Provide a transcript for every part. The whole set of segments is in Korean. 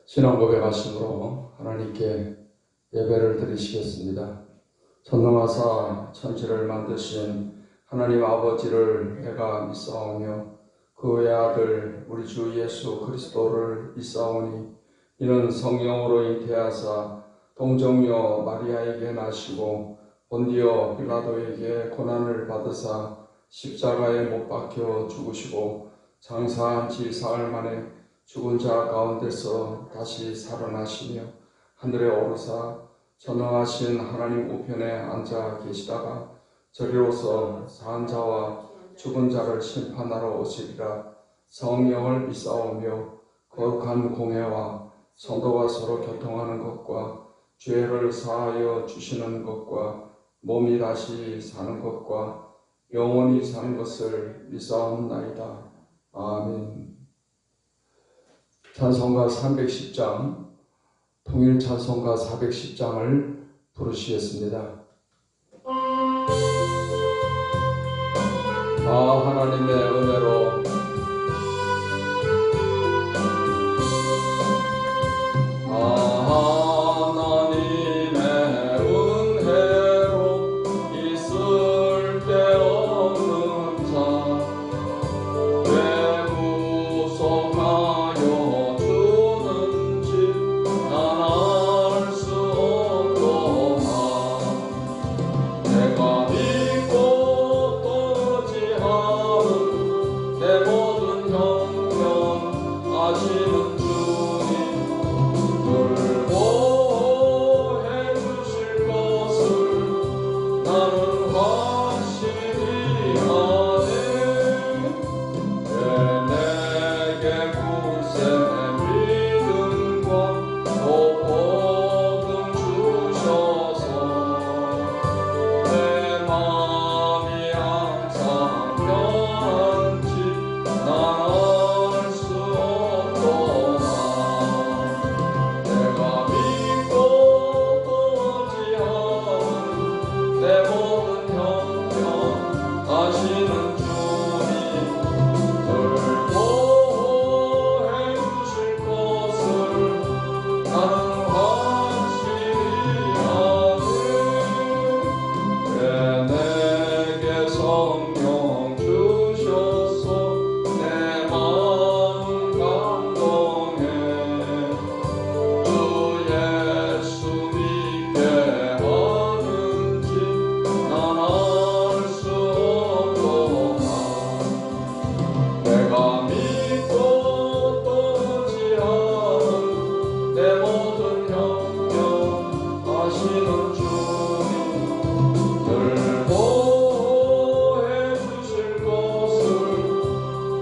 신앙 고백하심으로 하나님께 예배를 드리시겠습니다. 전능하사 천지를 만드신 하나님 아버지를 내가 믿사오며 그 외 아들 우리 주 예수 그리스도를 믿사오니 이는 성령으로 잉태하사 동정녀 마리아에게 나시고 본디오 빌라도에게 고난을 받으사 십자가에 못 박혀 죽으시고 장사한 지 사흘 만에 죽은 자 가운데서 다시 살아나시며 하늘에 오르사 전능하신 하나님 우편에 앉아 계시다가 저리로서 산 자와 죽은 자를 심판하러 오시리라. 성령을 믿사오며 거룩한 공회와 성도가 서로 교통하는 것과 죄를 사하여 주시는 것과 몸이 다시 사는 것과 영원히 사는 것을 믿사옵나이다. 아멘. 찬송가 310장, 통일 찬송가 410장을 부르시겠습니다. 하나님의 은혜로 있을 데 없는 자 왜 무속하여 주는지 난 알 수 없도다. 내가 믿고 또 의지하는 내 모든 형편 아시는 주님 돌보해 주실 것을 나는 확실히 아네. 내게 굳세 믿음과 또 복음 주셔서 내 마음이 항상 편한지 난 알 수 없도다. 내가 믿고 또 의지하는 내 모든 형편 아시는 주님 돌보해 주실 것을 나는 확실히 아네. 왜 내게 성령 주셔서 내 마음 감동해 주 예수 믿게 하는지 난 알 수 없도다. 내가 믿고 또 의지하는 내 모든 형편 아시는 주님 돌보해 주실 것을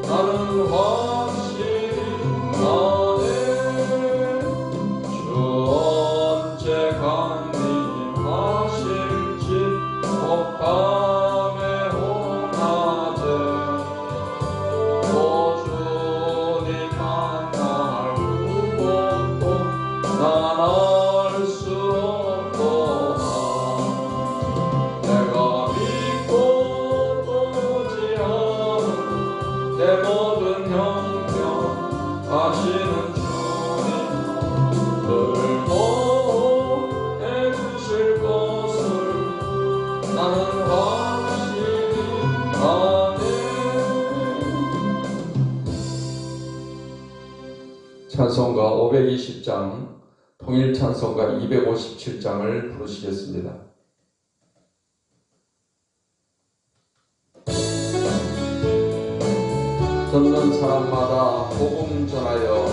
나는 확실히 아네. 주 언제 강림하실지 혹함에 홍하되 주님 만날 그곳도 난 알 수 없도다. 내가 믿고 또 의지하는 내 모든 형편 아시는 주님 돌보해 주실 것을 나는 확실히 아네. 찬송가 520장, 통일 찬송가 257장을 부르시겠습니다. 듣는 사람마다 복음 전하여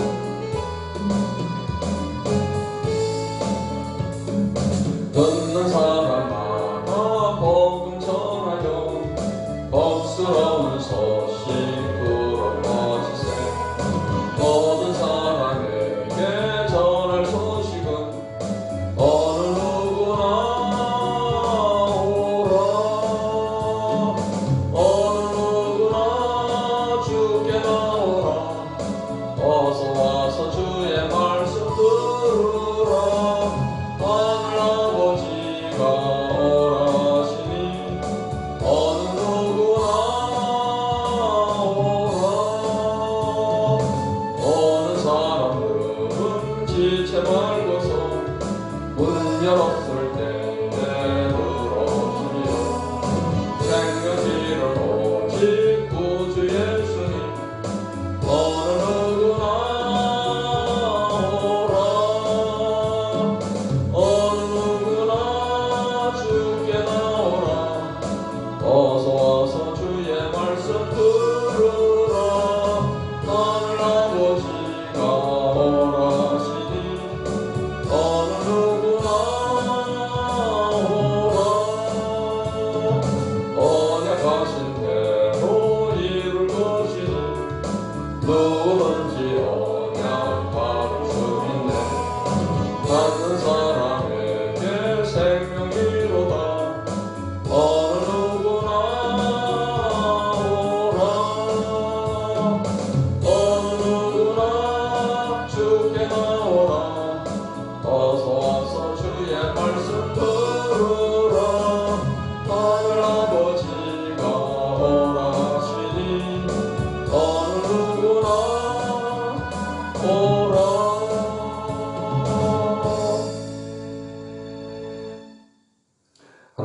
듣는 사람마다 복음 전하여 복스러운 소식 들어가시세. 모든 사람에게 전할 소식은 어느 누구나 오라. 어느 누구나 주께 나오라.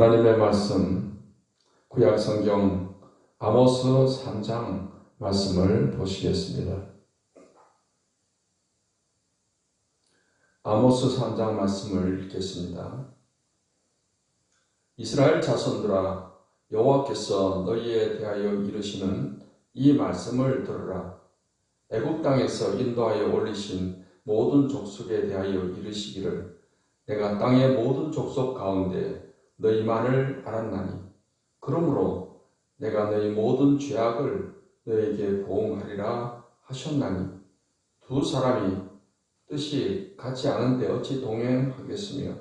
하나님의 말씀, 구약 성경 아모스 3장 말씀을 보시겠습니다. 아모스 3장 말씀을 읽겠습니다. 이스라엘 자손들아, 여호와께서 너희에 대하여 이르시는 이 말씀을 들으라. 애굽 땅에서 인도하여 올리신 모든 족속에 대하여 이르시기를 내가 땅의 모든 족속 가운데 너희만을 알았나니 그러므로 내가 너희 모든 죄악을 너희에게 보응하리라 하셨나니 두 사람이 뜻이 같지 않은데 어찌 동행하겠으며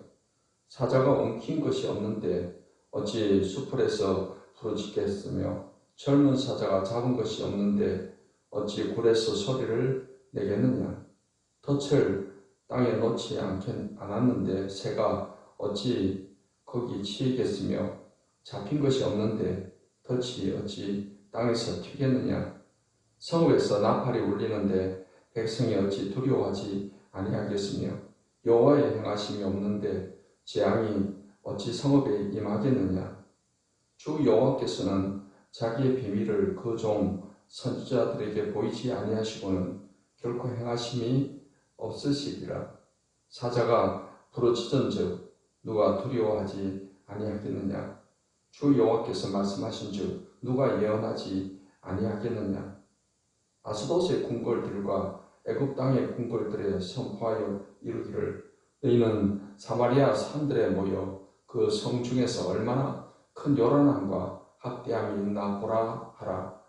사자가 엉킨 것이 없는데 어찌 수풀에서 부르짖겠으며 젊은 사자가 잡은 것이 없는데 어찌 굴에서 소리를 내겠느냐. 덫을 땅에 놓지 않았는데 새가 어찌 거기 치이겠으며 잡힌 것이 없는데 덫이 어찌 땅에서 튀겠느냐. 성읍에서 나팔이 울리는데 백성이 어찌 두려워하지 아니하겠으며 여호와의 행하심이 없는데 재앙이 어찌 성읍에 임하겠느냐. 주 여호와께서는 자기의 비밀을 그 종 선지자들에게 보이지 아니하시고는 결코 행하심이 없으시리라. 사자가 부르짖은즉 누가 두려워하지 아니하겠느냐. 주 여호와께서 말씀하신즉 누가 예언하지 아니하겠느냐. 아스돗의 궁궐들과 애굽 땅의 궁궐들에 선포하여 이르기를 너희는 사마리아 산들에 모여 그 성 중에서 얼마나 큰 요란함과 학대함이 있나 보라 하라.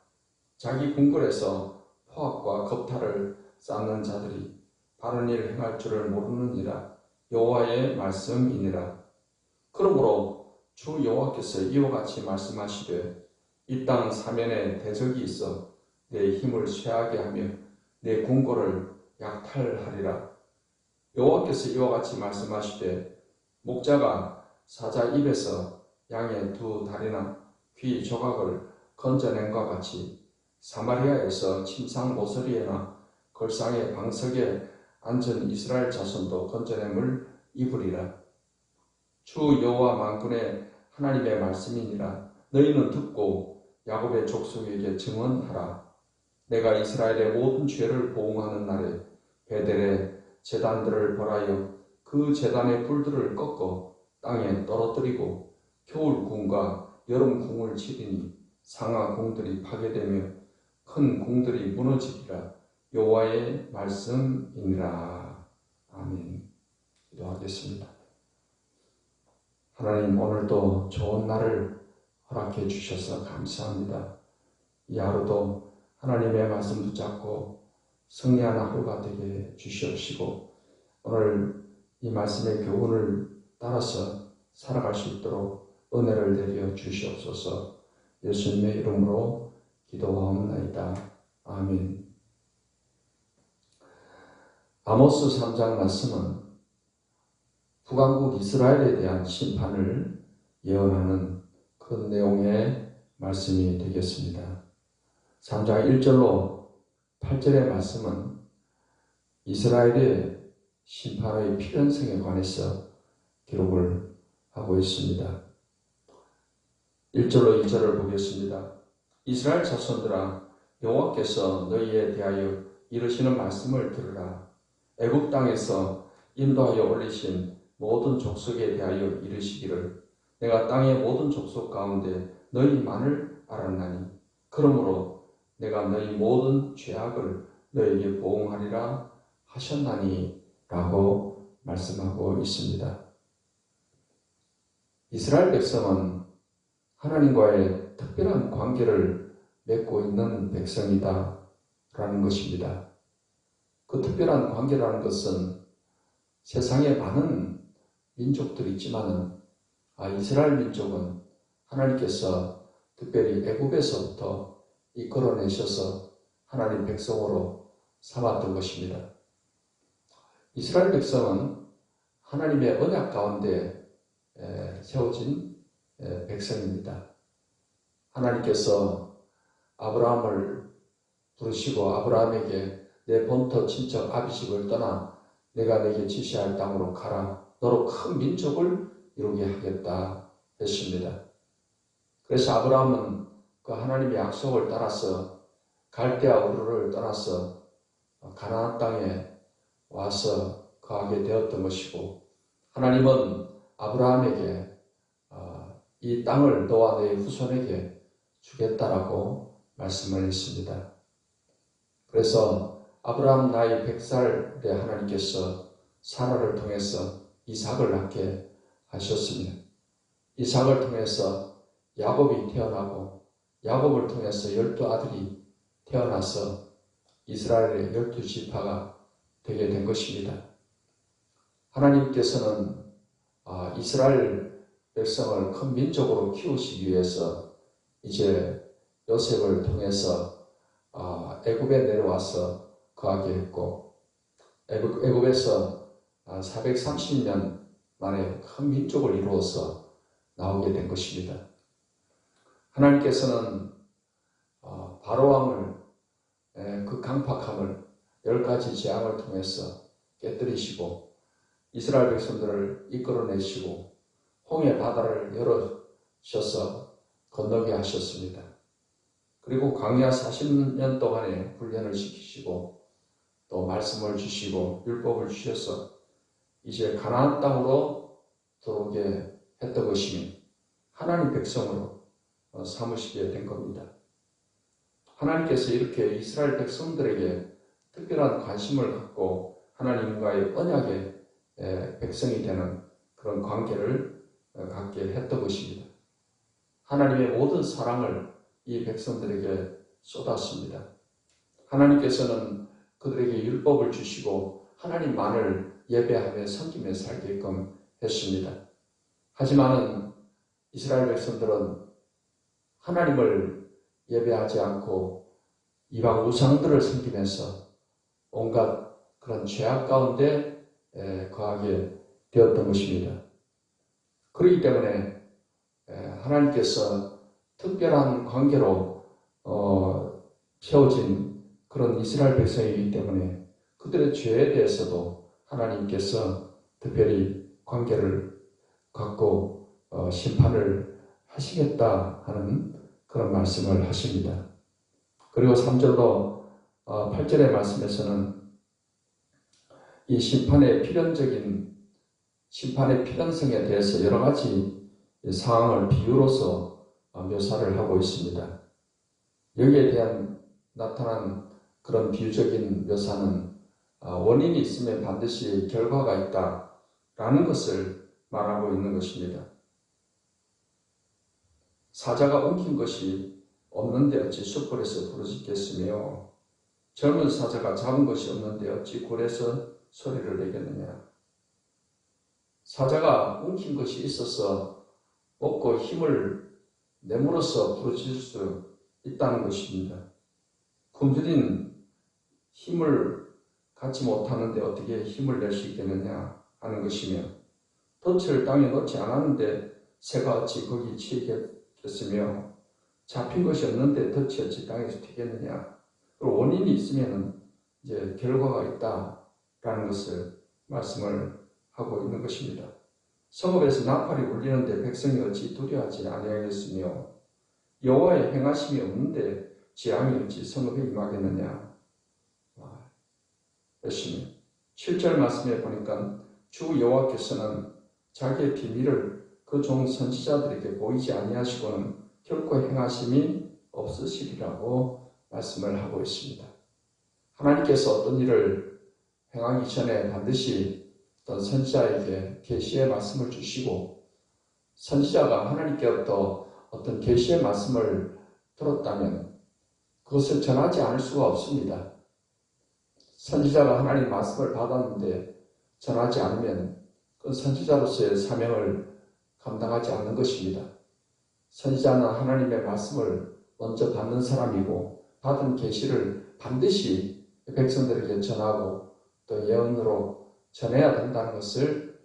자기 궁궐에서 포악과 겁탈을 쌓는 자들이 바른 일을 행할 줄을 모르느니라. 여호와의 말씀이니라. 그러므로 주 여호와께서 이와 같이 말씀하시되 이 땅 사면에 대적이 있어 내 힘을 쇠하게 하며 내 궁궐을 약탈하리라. 여호와께서 이와 같이 말씀하시되 목자가 사자 입에서 양의 두 다리나 귀 조각을 건져낸과 같이 사마리아에서 침상 모서리에나 걸상의 방석에 앉은 이스라엘 자손도 건져냄을 입으리라. 주 여호와 만군의 하나님의 말씀이니라. 너희는 듣고 야곱의 족속에게 증언하라. 내가 이스라엘의 모든 죄를 보응하는 날에 베델의 제단들을 벌하여 그 제단의 뿔들을 꺾어 땅에 떨어뜨리고 겨울 궁과 여름 궁을 치리니 상하 궁들이 파괴되며 큰 궁들이 무너지리라. 여호와의 말씀이니라. 아멘. 기도하겠습니다. 하나님, 오늘도 좋은 날을 허락해 주셔서 감사합니다. 이 하루도 하나님의 말씀 붙잡고 승리하는 하루가 되게 주시옵시고 오늘 이 말씀의 교훈을 따라서 살아갈 수 있도록 은혜를 내려 주시옵소서. 예수님의 이름으로 기도하옵나이다. 아멘. 아모스 3장 말씀은 북왕국 이스라엘에 대한 심판을 예언하는 그런 내용의 말씀이 되겠습니다. 3장 1절로 8절의 말씀은 이스라엘의 심판의 필연성에 관해서 기록을 하고 있습니다. 1절로 2절을 보겠습니다. 이스라엘 자손들아, 여호와께서 너희에 대하여 이르시는 말씀을 들으라. 애굽 땅에서 인도하여 올리신 모든 족속에 대하여 이르시기를 내가 땅의 모든 족속 가운데 너희만을 알았나니 그러므로 내가 너희 모든 죄악을 너희에게 보응하리라 하셨나니 라고 말씀하고 있습니다. 이스라엘 백성은 하나님과의 특별한 관계를 맺고 있는 백성이다 라는 것입니다. 그 특별한 관계라는 것은 세상에 많은 민족들이 있지만은 이스라엘 민족은 하나님께서 특별히 애굽에서부터 이끌어내셔서 하나님 백성으로 삼았던 것입니다. 이스라엘 백성은 하나님의 언약 가운데 세워진 백성입니다. 하나님께서 아브라함을 부르시고 아브라함에게 내 본토 친척 아비집을 떠나 내가 내게 지시할 땅으로 가라. 너로 큰 민족을 이루게 하겠다 했습니다. 그래서 아브라함은 그 하나님의 약속을 따라서 갈대아 우르를 떠나서 가나안 땅에 와서 거하게 되었던 것이고, 하나님은 아브라함에게 이 땅을 너와 네 후손에게 주겠다라고 말씀을 했습니다. 그래서 아브라함 나이 100살에 하나님께서 사라를 통해서 이삭을 낳게 하셨습니다. 이삭을 통해서 야곱이 태어나고, 야곱을 통해서 12아들이 태어나서 이스라엘의 12지파가 되게 된 것입니다. 하나님께서는 이스라엘 백성을 큰 민족으로 키우시기 위해서 이제 요셉을 통해서 애굽에 내려와서 거하게 했고, 애굽에서 430년 만에 큰 민족을 이루어서 나오게 된 것입니다. 하나님께서는 바로왕을 그 강팍함을 10가지 재앙을 통해서 깨뜨리시고 이스라엘 백성들을 이끌어내시고 홍해 바다를 열어주셔서 건너게 하셨습니다. 그리고 광야 40년 동안에 훈련을 시키시고 또 말씀을 주시고 율법을 주셔서 이제 가나안 땅으로 들어오게 했던 것이니 하나님 백성으로 삼으시게 된 겁니다. 하나님께서 이렇게 이스라엘 백성들에게 특별한 관심을 갖고 하나님과의 언약의 백성이 되는 그런 관계를 갖게 했던 것입니다. 하나님의 모든 사랑을 이 백성들에게 쏟았습니다. 하나님께서는 그들에게 율법을 주시고 하나님만을 예배하며 섬기며 살게끔 했습니다. 하지만 이스라엘 백성들은 하나님을 예배하지 않고 이방 우상들을 섬기면서 온갖 그런 죄악 가운데 거하게 되었던 것입니다. 그렇기 때문에 하나님께서 특별한 관계로 세워진 그런 이스라엘 백성이기 때문에 그들의 죄에 대해서도 하나님께서 특별히 관계를 갖고 심판을 하시겠다 하는 그런 말씀을 하십니다. 그리고 3절로 8절의 말씀에서는 이 심판의 필연성에 대해서 여러 가지 상황을 비유로서 묘사를 하고 있습니다. 여기에 대한 나타난 그런 비유적인 묘사는 원인이 있으면 반드시 결과가 있다라는 것을 말하고 있는 것입니다. 사자가 엉킨 것이 없는데 어찌 숯불에서 부르짖겠으며 젊은 사자가 잡은 것이 없는데 어찌 굴에서 소리를 내겠느냐. 사자가 엉킨 것이 있어서 먹고 힘을 내물어서 부르짖을 수 있다는 것입니다. 굶주린 힘을 갖지 못하는데 어떻게 힘을 낼 수 있겠느냐 하는 것이며, 덫을 땅에 놓지 않았는데 새가 어찌 거기 치겠으며, 잡힌 것이 없는데 덫이 어찌 땅에서 튀겠느냐. 그리고 원인이 있으면 이제 결과가 있다라는 것을 말씀을 하고 있는 것입니다. 성읍에서 나팔이 울리는데 백성이 어찌 두려워하지 아니하겠으며, 여호와의 행하심이 없는데 재앙이 어찌 성읍에 임하겠느냐. 열심히 7절 말씀에 보니까 주 여호와께서는 자기의 비밀을 그 종 선지자들에게 보이지 아니하시고는 결코 행하심이 없으시리라고 말씀을 하고 있습니다. 하나님께서 어떤 일을 행하기 전에 반드시 어떤 선지자에게 계시의 말씀을 주시고, 선지자가 하나님께로부터 어떤 계시의 말씀을 들었다면 그것을 전하지 않을 수가 없습니다. 선지자가 하나님 말씀을 받았는데 전하지 않으면 그 선지자로서의 사명을 감당하지 않는 것입니다. 선지자는 하나님의 말씀을 먼저 받는 사람이고 받은 계시를 반드시 백성들에게 전하고 또 예언으로 전해야 된다는 것을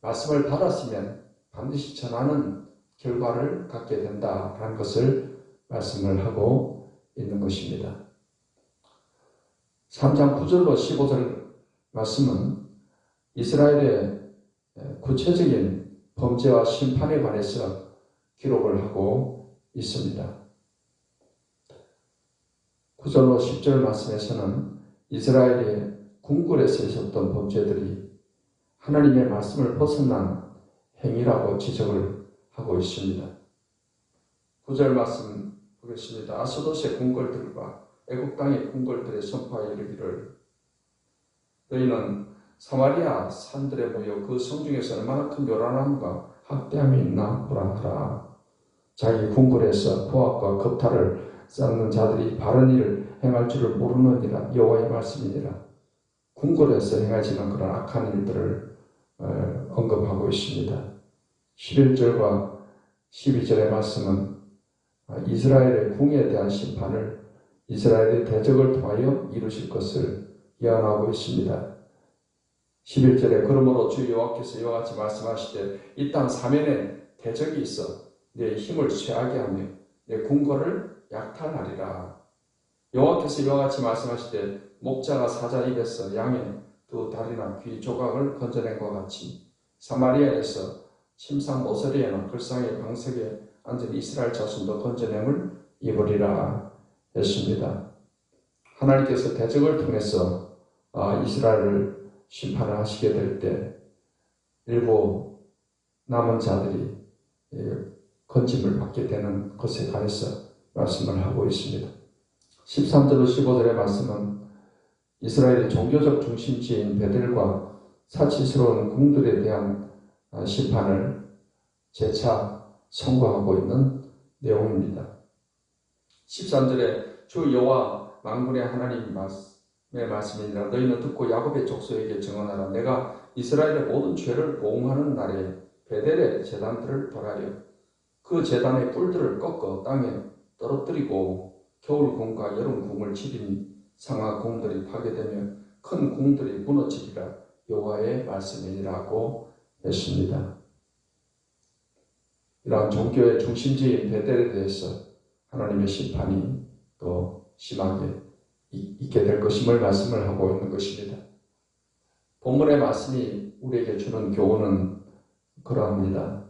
말씀을 받았으면 반드시 전하는 결과를 갖게 된다는 것을 말씀을 하고 있는 것입니다. 3장 9절로 15절 말씀은 이스라엘의 구체적인 범죄와 심판에 관해서 기록을 하고 있습니다. 9절로 10절 말씀에서는 이스라엘의 궁궐에서 있었던 범죄들이 하나님의 말씀을 벗어난 행위라고 지적을 하고 있습니다. 9절 말씀 보겠습니다. 아스돗의 궁궐들과 애굽 땅의 궁궐들의 선포하여 이르기를 너희는 사마리아 산들에 모여 그 성중에서 얼마나 큰 요란함과 학대함이 있나 보라 하라. 자기 궁궐에서 포악과 겁탈을 쌓는 자들이 바른 일을 행할 줄을 모르느니라. 여호와의 말씀이니라. 궁궐에서 행하지는 그런 악한 일들을 언급하고 있습니다. 11절과 12절의 말씀은 이스라엘의 궁에 대한 심판을 이스라엘의 대적을 통하여 이루실 것을 예언하고 있습니다. 11절에 그러므로 주 여호와께서 이와 같이 말씀하시되 이 땅 사면에 대적이 있어 내 힘을 쇠하게 하며 내 궁궐을 약탈하리라. 여호와께서 이와 같이 말씀하시되 목자가 사자 입에서 양의 두 다리나 귀 조각을 건져낸 것 같이 사마리아에서 침상 모서리에나 글상의 방석에 앉은 이스라엘 자손도 건져냄을 입으리라 했습니다. 하나님께서 대적을 통해서 이스라엘을 심판을 하시게 될 때 일부 남은 자들이 건짐을 받게 되는 것에 관해서 말씀을 하고 있습니다. 13절로 15절의 말씀은 이스라엘의 종교적 중심지인 베델과 사치스러운 궁들에 대한 심판을 재차 선고하고 있는 내용입니다. 13절에 주 여호와 만군의 하나님 말씀이니라. 너희는 듣고 야곱의 족속에게 증언하라. 내가 이스라엘의 모든 죄를 보응하는 날에 베델의 제단들을 벌하려 그 제단의 뿔들을 꺾어 땅에 떨어뜨리고 겨울 궁과 여름 궁을 지린 상하 궁들이 파괴되며 큰 궁들이 무너지리라. 여호와의 말씀이라고 했습니다. 이러한 종교의 중심지인 베델에 대해서 하나님의 심판이 또 심하게 있게 될 것임을 말씀을 하고 있는 것입니다. 본문의 말씀이 우리에게 주는 교훈은 그러합니다.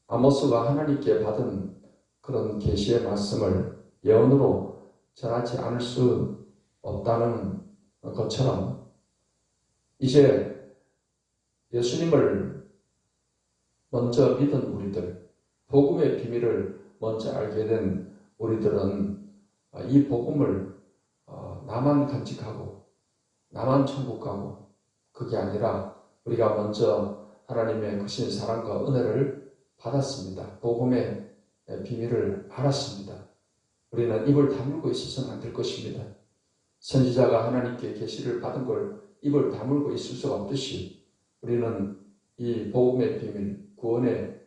아모스가 하나님께 받은 그런 계시의 말씀을 예언으로 전하지 않을 수 없다는 것처럼 이제 예수님을 먼저 믿은 우리들, 복음의 비밀을 먼저 알게 된 우리들은 이 복음을 나만 간직하고 나만 천국 가고 그게 아니라 우리가 먼저 하나님의 크신 사랑과 은혜를 받았습니다. 복음의 비밀을 알았습니다. 우리는 입을 다물고 있어서는 안 될 것입니다. 선지자가 하나님께 계시를 받은 걸 입을 다물고 있을 수 없듯이 우리는 이 복음의 비밀, 구원의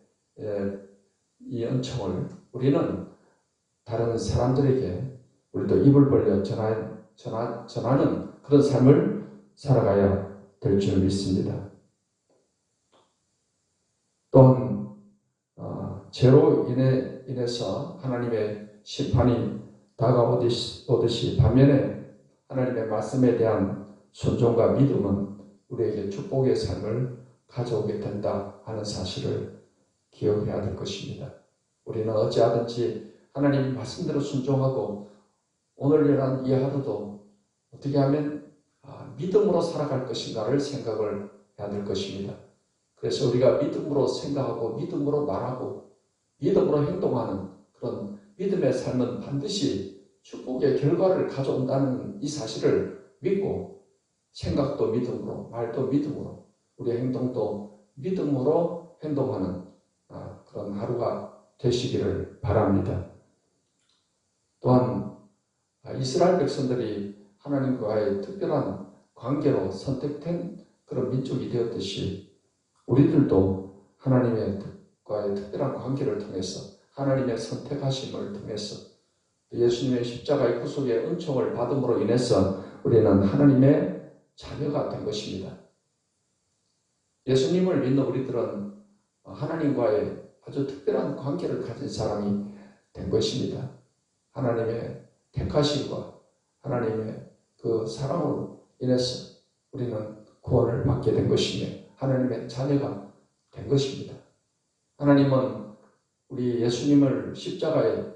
이 은총을 우리는 다른 사람들에게 우리도 입을 벌려 전하는 그런 삶을 살아가야 될 줄 믿습니다. 또한 죄로 인해서 하나님의 심판이 다가오듯이 반면에 하나님의 말씀에 대한 순종과 믿음은 우리에게 축복의 삶을 가져오게 된다 하는 사실을 기억해야 될 것입니다. 우리는 어찌하든지 하나님 말씀대로 순종하고 오늘 일어난 이 하루도 어떻게 하면 믿음으로 살아갈 것인가를 생각을 해야 될 것입니다. 그래서 우리가 믿음으로 생각하고 믿음으로 말하고 믿음으로 행동하는 그런 믿음의 삶은 반드시 축복의 결과를 가져온다는 이 사실을 믿고 생각도 믿음으로, 말도 믿음으로, 우리의 행동도 믿음으로 행동하는 그런 하루가 되시기를 바랍니다. 또한 이스라엘 백성들이 하나님과의 특별한 관계로 선택된 그런 민족이 되었듯이 우리들도 하나님과의 특별한 관계를 통해서 하나님의 선택하심을 통해서 예수님의 십자가의 구속의 은총을 받음으로 인해서 우리는 하나님의 자녀가 된 것입니다. 예수님을 믿는 우리들은 하나님과의 아주 특별한 관계를 가진 사람이 된 것입니다. 하나님의 택하심과 하나님의 그 사랑으로 인해서 우리는 구원을 받게 된 것이며 하나님의 자녀가 된 것입니다. 하나님은 우리 예수님을 십자가에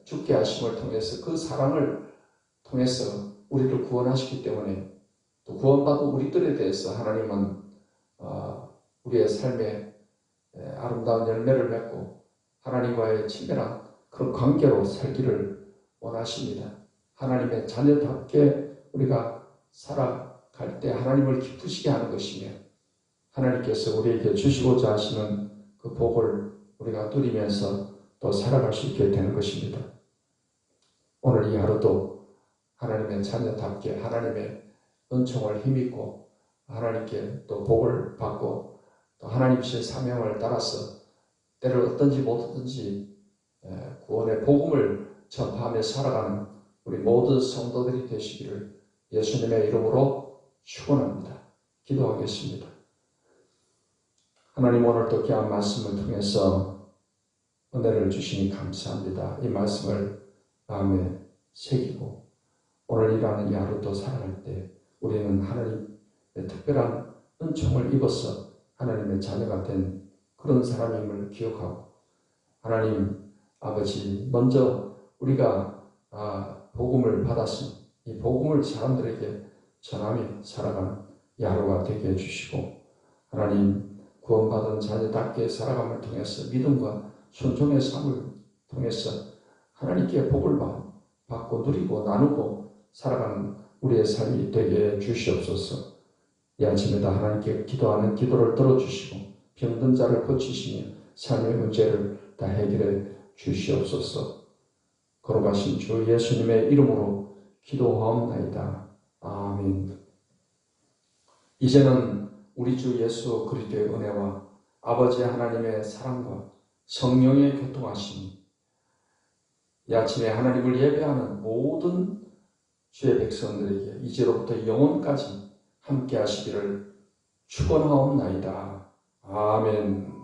죽게 하심을 통해서 그 사랑을 통해서 우리를 구원하시기 때문에 또 구원받은 우리들에 대해서 하나님은 우리의 삶에 아름다운 열매를 맺고 하나님과의 친밀한 그런 관계로 살기를 원하십니다. 하나님의 자녀답게 우리가 살아갈 때 하나님을 기쁘시게 하는 것이며 하나님께서 우리에게 주시고자 하시는 그 복을 우리가 누리면서 또 살아갈 수 있게 되는 것입니다. 오늘 이 하루도 하나님의 자녀답게 하나님의 은총을 힘입고 하나님께 또 복을 받고 또 하나님의 사명을 따라서 때를 얻든지 못 얻든지 구원의 복음을 전파하며 살아가는 우리 모든 성도들이 되시기를 예수님의 이름으로 축원합니다. 기도하겠습니다. 하나님, 오늘도 귀한 말씀을 통해서 은혜를 주시니 감사합니다. 이 말씀을 마음에 새기고 오늘 일하는 이 하루도 살아갈 때 우리는 하나님의 특별한 은총을 입어서 하나님의 자녀가 된 그런 사람임을 기억하고 하나님 아버지 먼저 우리가 복음을 받았으니 이 복음을 사람들에게 전하며 살아가는 이 하루가 되게 해주시고 하나님 구원받은 자녀답게 살아감을 통해서 믿음과 순종의 삶을 통해서 하나님께 복을 받고 누리고 나누고 살아가는 우리의 삶이 되게 주시옵소서. 이 아침에도 하나님께 기도하는 기도를 들어주시고 병든 자를 고치시며 삶의 문제를 다 해결해 주시옵소서. 걸어가신 주 예수님의 이름으로 기도하옵나이다. 아멘. 이제는 우리 주 예수 그리스도의 은혜와 아버지 하나님의 사랑과 성령의 교통하심이 이 아침에 하나님을 예배하는 모든 주의 백성들에게 이제로부터 영원까지 함께 하시기를 축원하옵나이다. 아멘.